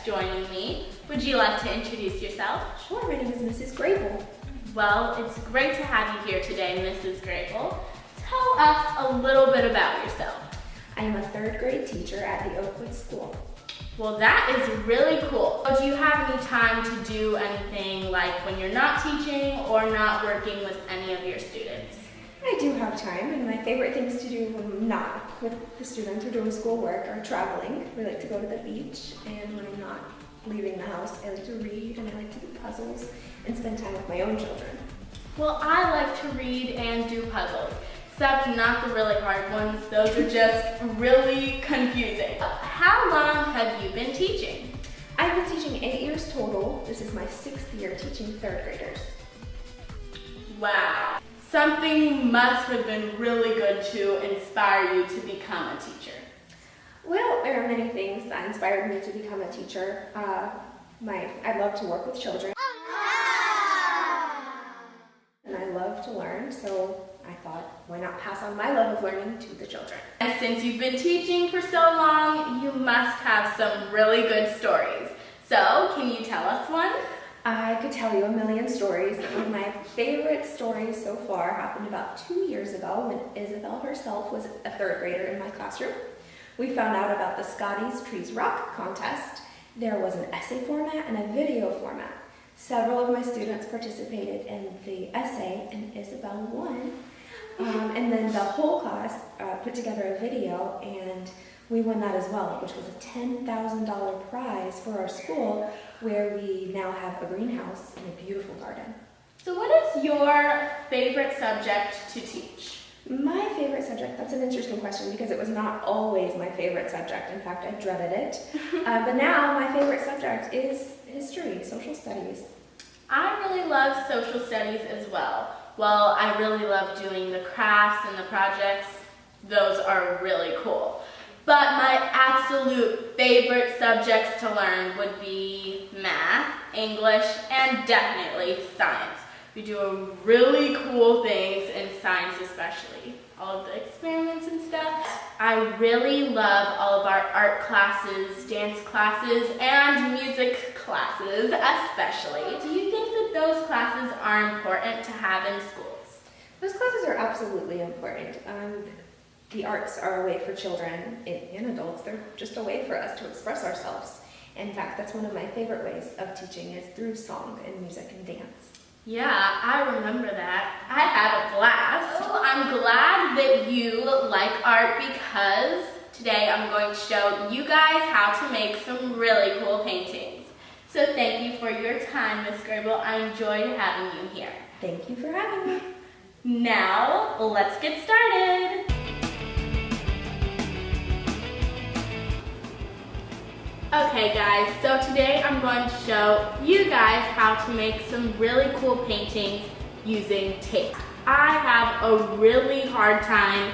joining me. Would you like to introduce yourself? Sure, my name is Mrs. Grable. Well, it's great to have you here today, Mrs. Grable. Tell us a little bit about yourself. I am a third grade teacher at the Oakwood School. Well, that is really cool. Do you have any time to do anything like when you're not teaching or not working with any of your students? I do have time, and my favorite things to do when I'm not with the students or doing schoolwork are traveling. We like to go to the beach, and when I'm not leaving the house, I like to read and I like to do puzzles and spend time with my own children. Well, I like to read and do puzzles, except not the really hard ones. Those are just really confusing. How long have you been teaching? I've been teaching 8 years total. This is my 6th year teaching third graders. Wow. Something must have been really good to inspire you to become a teacher. Well, there are many things that inspired me to become a teacher. I love to work with children. And I love to learn, so I thought, why not pass on my love of learning to the children? And since you've been teaching for so long, you must have some really good stories. So, can you tell us one? I could tell you a million stories. One of my favorite stories so far happened about 2 years ago when Isabel herself was a third grader in my classroom. We found out about the Scotty's Trees Rock contest. There was an essay format and a video format. Several of my students participated in the essay, and Isabel won. And then the whole class put together a video, and we won that as well, which was a $10,000 prize for our school, where we now have a greenhouse and a beautiful garden. So what is your favorite subject to teach? My favorite subject, that's an interesting question because it was not always my favorite subject. In fact, I dreaded it. But now my favorite subject is history, social studies. I really love social studies as well. Well, I really love doing the crafts and the projects. Those are really cool. But my absolute favorite subjects to learn would be math, English, and definitely science. We do really cool things in science especially. All of the experiments and stuff. I really love all of our art classes, dance classes, and music classes especially. Do you think that those classes are important to have in schools? Those classes are absolutely important. The arts are a way for children and adults. They're just a way for us to express ourselves. In fact, that's one of my favorite ways of teaching is through song and music and dance. Yeah, I remember that. I had a blast. Well, I'm glad that you like art because today I'm going to show you guys how to make some really cool paintings. So thank you for your time, Miss Grable. I enjoyed having you here. Thank you for having me. Now, let's get started. Okay guys, so today I'm going to show you guys how to make some really cool paintings using tape. I have a really hard time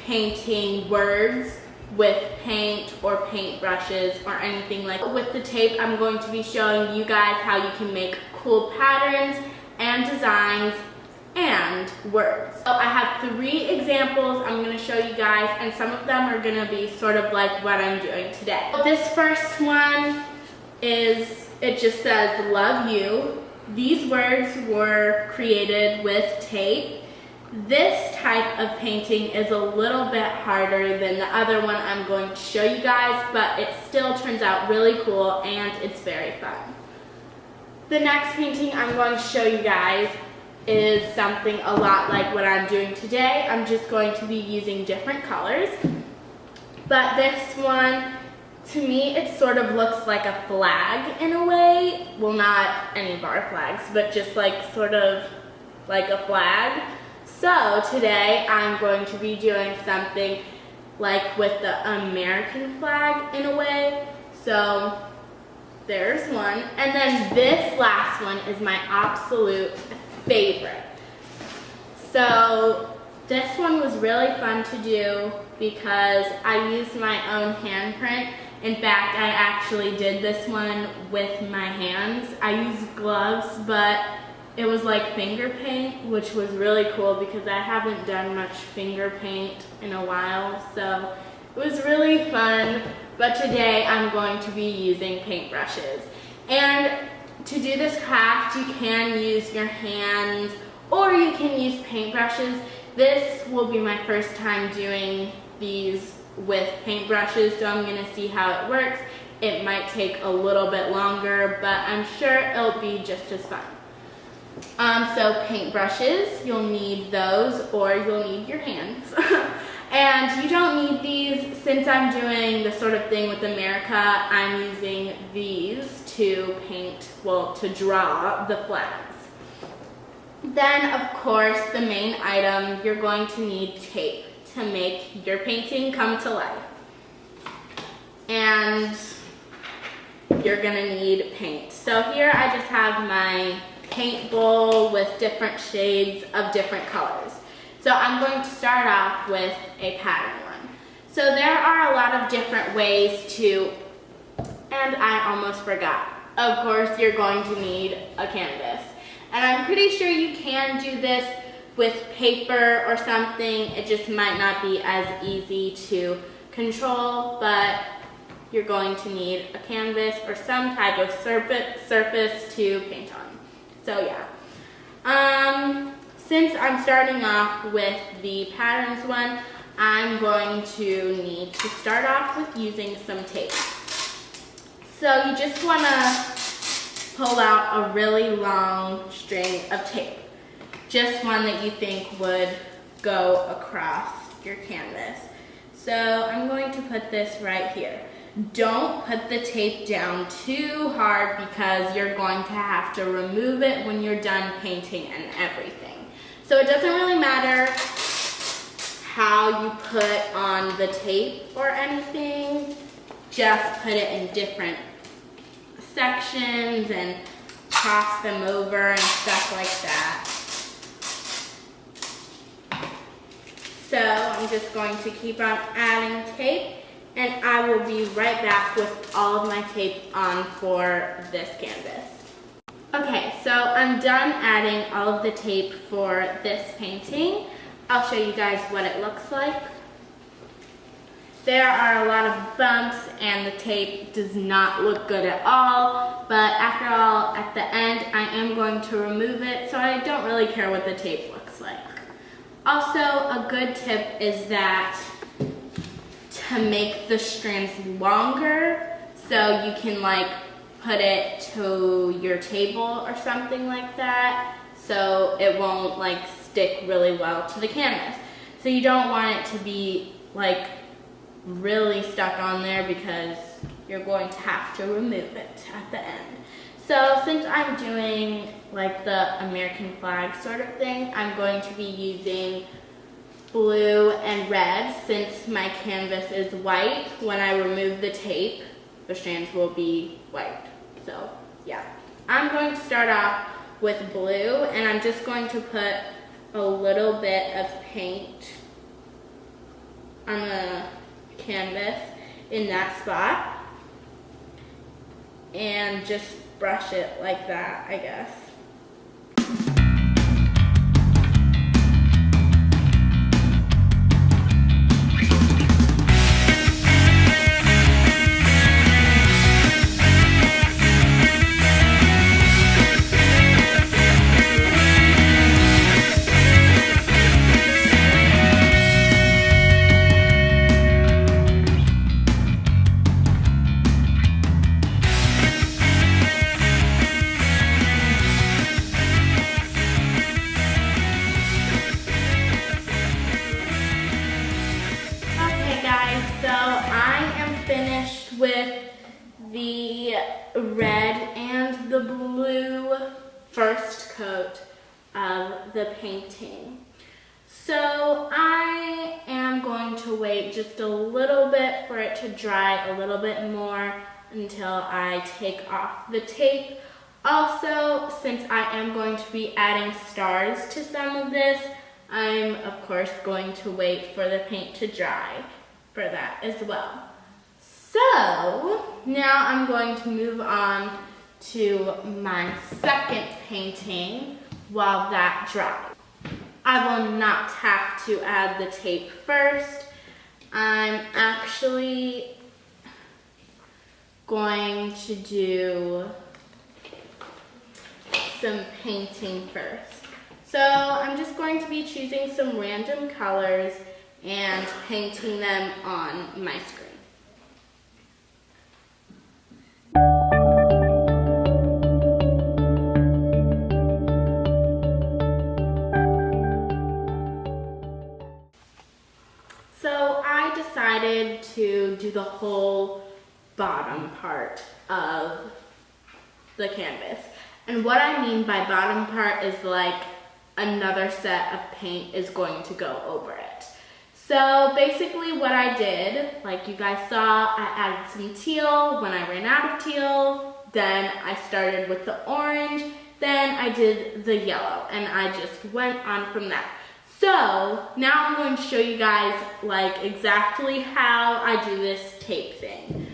painting words with paint or paintbrushes or anything like that. With the tape, I'm going to be showing you guys how you can make cool patterns and designs and words. So I have 3 examples I'm going to show you guys, and some of them are going to be sort of like what I'm doing today. This first one is, it just says love you. These words were created with tape. This type of painting is a little bit harder than the other one I'm going to show you guys, but it still turns out really cool and it's very fun. The next painting I'm going to show you guys is something a lot like what I'm doing today. I'm just going to be using different colors. But this one, to me, it sort of looks like a flag in a way. Well, not any of our flags, but just sort of like a flag. So today I'm going to be doing something like with the American flag in a way. So there's one. And then this last one is my absolute favorite. So this one was really fun to do because I used my own handprint. In fact, I actually did this one with my hands. I used gloves, but it was like finger paint, which was really cool because I haven't done much finger paint in a while. So it was really fun. but today I'm going to be using paintbrushes. And to do this craft, you can use your hands or you can use paintbrushes. This will be my first time doing these with paintbrushes, so I'm gonna see how it works. It might take a little bit longer, but I'm sure it'll be just as fun. So paintbrushes, you'll need those or you'll need your hands. And you don't need these. Since I'm doing the sort of thing with America, I'm using these to paint, well, to draw the flags. Then, of course, the main item, you're going to need tape to make your painting come to life. And you're gonna need paint. So here I just have my paint bowl with different shades of different colors. So I'm going to start off with a pattern one. So there are a lot of different ways to, and I almost forgot. Of course, you're going to need a canvas. And I'm pretty sure you can do this with paper or something. It just might not be as easy to control, but you're going to need a canvas or some type of surface to paint on. So yeah. Since I'm starting off with the patterns one, I'm going to need to start off with using some tape. So you just want to pull out a really long string of tape. Just one that you think would go across your canvas. So I'm going to put this right here. Don't put the tape down too hard because you're going to have to remove it when you're done painting and everything. So it doesn't really matter how you put on the tape or anything. Just put it in different sections and cross them over and stuff like that. So I'm just going to keep on adding tape, and I will be right back with all of my tape on for this canvas. Okay, so I'm done adding all of the tape for this painting. I'll show you guys what it looks like. There are a lot of bumps and the tape does not look good at all, but after all, at the end, I am going to remove it, so I don't really care what the tape looks like. Also, a good tip is that to make the strands longer, so you can like put it to your table or something like that, so it won't like stick really well to the canvas. So you don't want it to be like really stuck on there because you're going to have to remove it at the end. So since I'm doing like the American flag sort of thing, I'm going to be using blue and red. Since my canvas is white, when I remove the tape, the strands will be white. So yeah, I'm going to start off with blue, and I'm just going to put a little bit of paint on the canvas in that spot and just brush it like that, I guess. So I am finished with the red and the blue first coat of the painting. So I am going to wait just a little bit for it to dry a little bit more until I take off the tape. Also, since I am going to be adding stars to some of this, I'm of course going to wait for the paint to dry for that as well. So now I'm going to move on to my second painting while that dries. I will not have to add the tape first. I'm actually going to do some painting first. So I'm just going to be choosing some random colors and painting them on my screen. So I decided to do the whole bottom part of the canvas. And what I mean by bottom part is like another set of paint is going to go over it. So basically what I did, like you guys saw, I added some teal when I ran out of teal, then I started with the orange, then I did the yellow, and I just went on from that. So now I'm going to show you guys like exactly how I do this tape thing.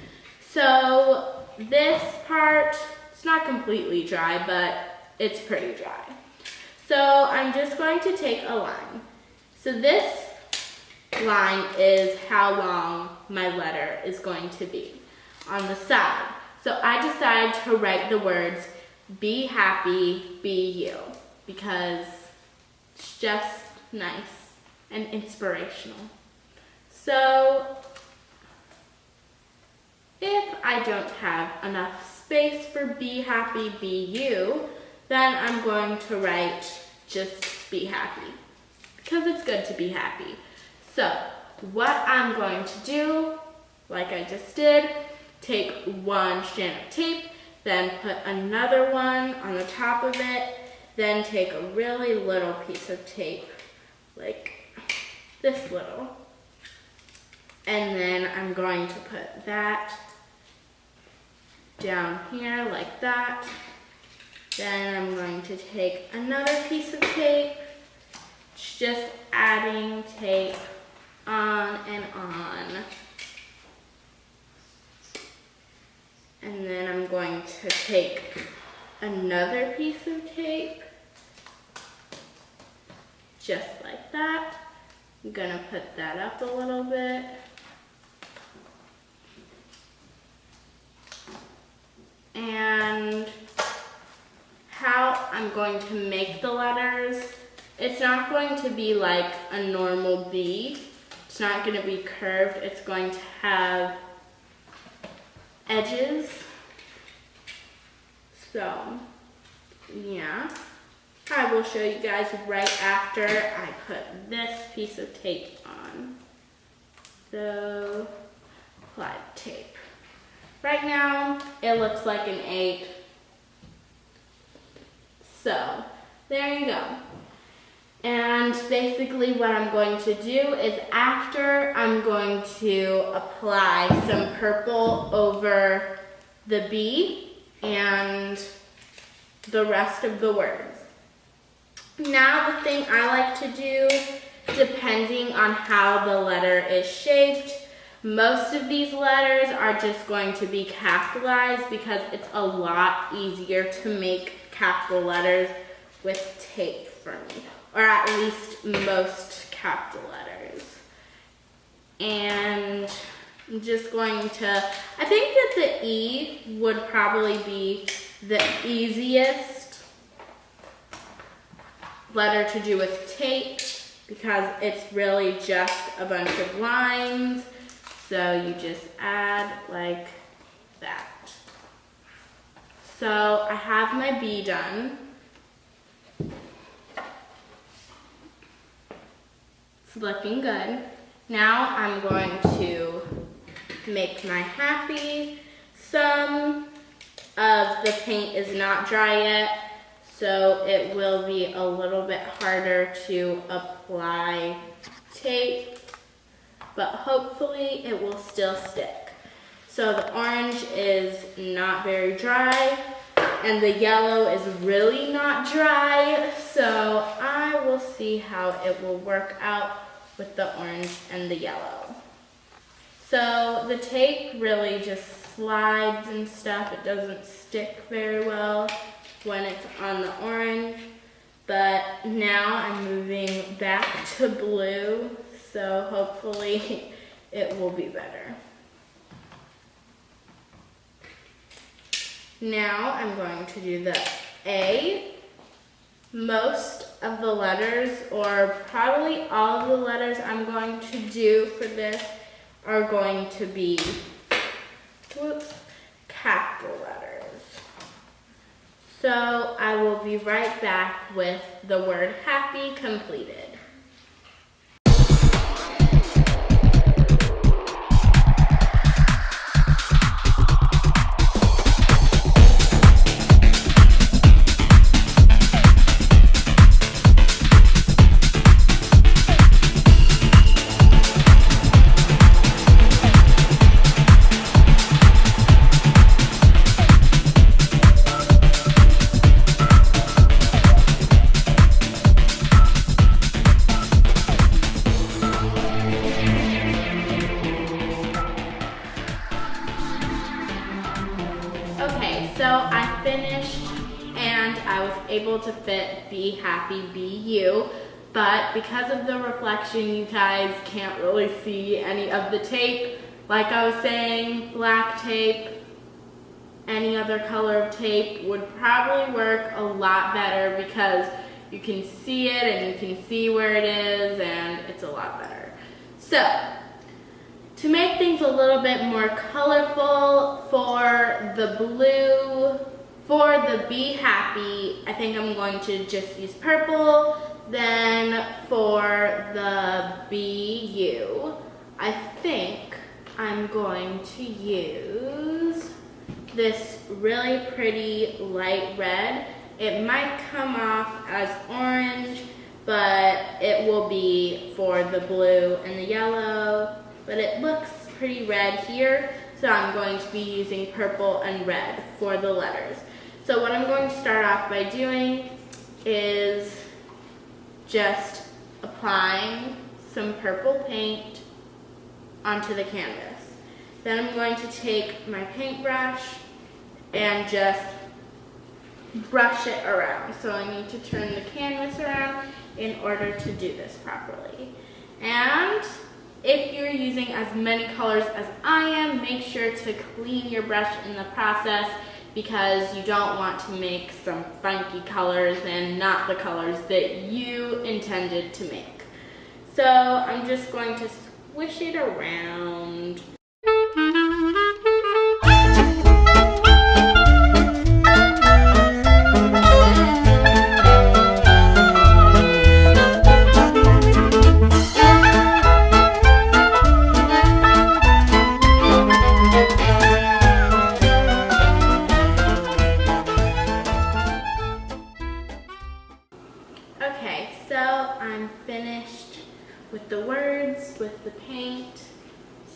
So this part, it's not completely dry, but it's pretty dry. So I'm just going to take a line. So this line is how long my letter is going to be on the side. So I decided to write the words, be happy, be you, because it's just nice and inspirational. So if I don't have enough space for be happy, be you, then I'm going to write just be happy, because it's good to be happy. So what I'm going to do, like I just did, take one strand of tape, then put another one on the top of it, then take a really little piece of tape, like this little, and then I'm going to put that down here like that. Then I'm going to take another piece of tape, just adding tape on and on. And then I'm going to take another piece of tape, just like that. I'm gonna put that up a little bit. And how I'm going to make the letters, it's not going to be like a normal B. It's not going to be curved. It's going to have edges. So, yeah. I will show you guys right after I put this piece of tape on. So, apply the tape. Right now, it looks like an 8. So, there you go. And basically what I'm going to do is after I'm going to apply some purple over the B and the rest of the words. Now the thing I like to do, depending on how the letter is shaped, most of these letters are just going to be capitalized because it's a lot easier to make capital letters with tape for me, or at least most capital letters. And I'm just going to, I think that the E would probably be the easiest letter to do with tape because it's really just a bunch of lines. So you just add like that. So I have my B done. It's looking good. Now I'm going to make my happy. Some of the paint is not dry yet, so it will be a little bit harder to apply tape, but hopefully it will still stick. So the orange is not very dry, and the yellow is really not dry, so I will see how it will work out with the orange and the yellow. So the tape really just slides and stuff. It doesn't stick very well when it's on the orange, but now I'm moving back to blue, so hopefully it will be better. Now I'm going to do the A. Most of the letters, or probably all of the letters I'm going to do for this are going to be, capital letters. So I will be right back with the word happy completed. Okay, so I finished and I was able to fit Be Happy, Be You, but because of the reflection, you guys can't really see any of the tape. Like I was saying, black tape, any other color of tape would probably work a lot better because you can see it and you can see where it is and it's a lot better. So, to make things a little bit more colorful for the blue, for the Be Happy, I think I'm going to just use purple. Then for the Be You, I think I'm going to use this really pretty light red. It might come off as orange, but it will be for the blue and the yellow. But it looks pretty red here, so I'm going to be using purple and red for the letters. So what I'm going to start off by doing is just applying some purple paint onto the canvas. Then I'm going to take my paintbrush and just brush it around. So I need to turn the canvas around in order to do this properly. And if you're using as many colors as I am, make sure to clean your brush in the process because you don't want to make some funky colors and not the colors that you intended to make. So I'm just going to swish it around. Okay, so I'm finished with the words, with the paint.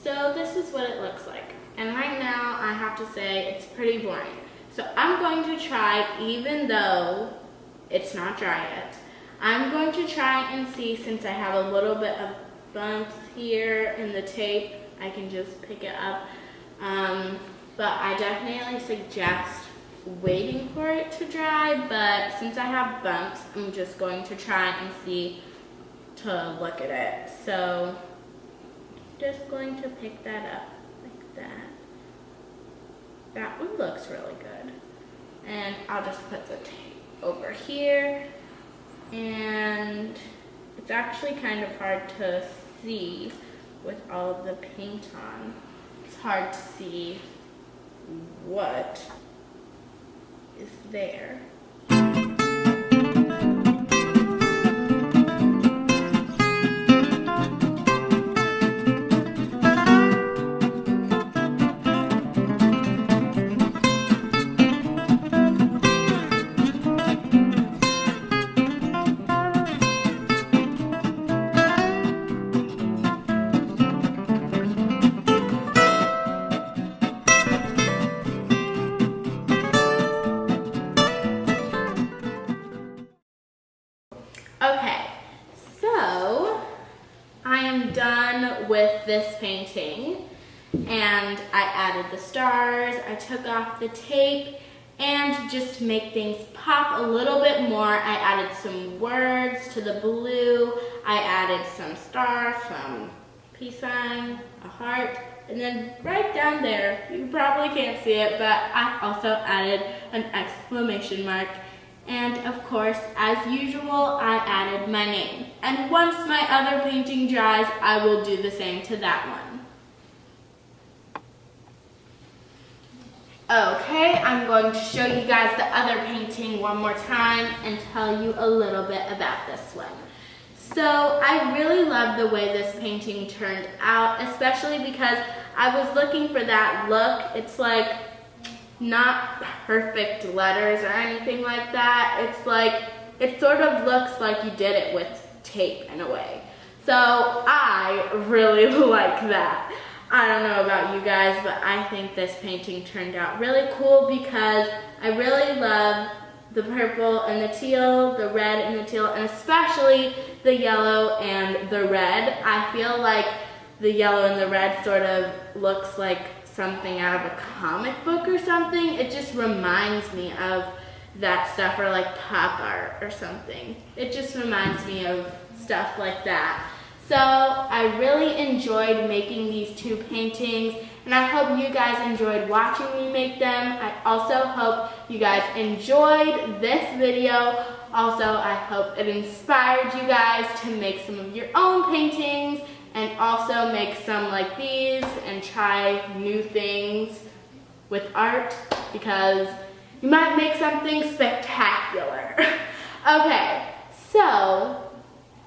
So this is what it looks like. And right now, I have to say, it's pretty boring. So I'm going to try, even though it's not dry yet, I'm going to try and see, since I have a little bit of bumps here in the tape, I can just pick it up. But I definitely suggest waiting for it to dry, but since I have bumps, I'm just going to try and see to look at it. So just going to pick that up like that. That one looks really good. And I'll just put the tape over here. And it's actually kind of hard to see with all of the paint on. It's hard to see what is there. Okay, so I am done with this painting and I added the stars, I took off the tape, and just to make things pop a little bit more, I added some words to the blue, I added some stars, some peace sign, a heart, And then right down there, you probably can't see it, but I also added an exclamation mark. And of course, as usual, I added my name. And once my other painting dries, I will do the same to that one. Okay, I'm going to show you guys the other painting one more time and tell you a little bit about this one. So I really love the way this painting turned out, especially because I was looking for that look. It's like not perfect letters or anything like that. It's like, it sort of looks like you did it with tape in a way. So I really like that. I don't know about you guys, but I think this painting turned out really cool because I really love the purple and the teal, the red and the teal, and especially the yellow and the red. I feel like the yellow and the red sort of looks like something out of a comic book or something. It just reminds me of that stuff, or like pop art or something. It just reminds me of stuff like that. So I really enjoyed making these two paintings, and I hope you guys enjoyed watching me make them. I also hope you guys enjoyed this video. Also, I hope it inspired you guys to make some of your own paintings and also make some like these and try new things with art, because you might make something spectacular. Okay, so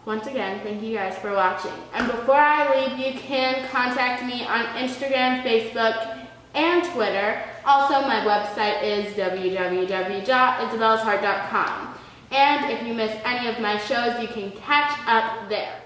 once again, thank you guys for watching. And before I leave, you can contact me on Instagram, Facebook, and Twitter. Also, my website is www.isabellesheart.com. And if you miss any of my shows, you can catch up there.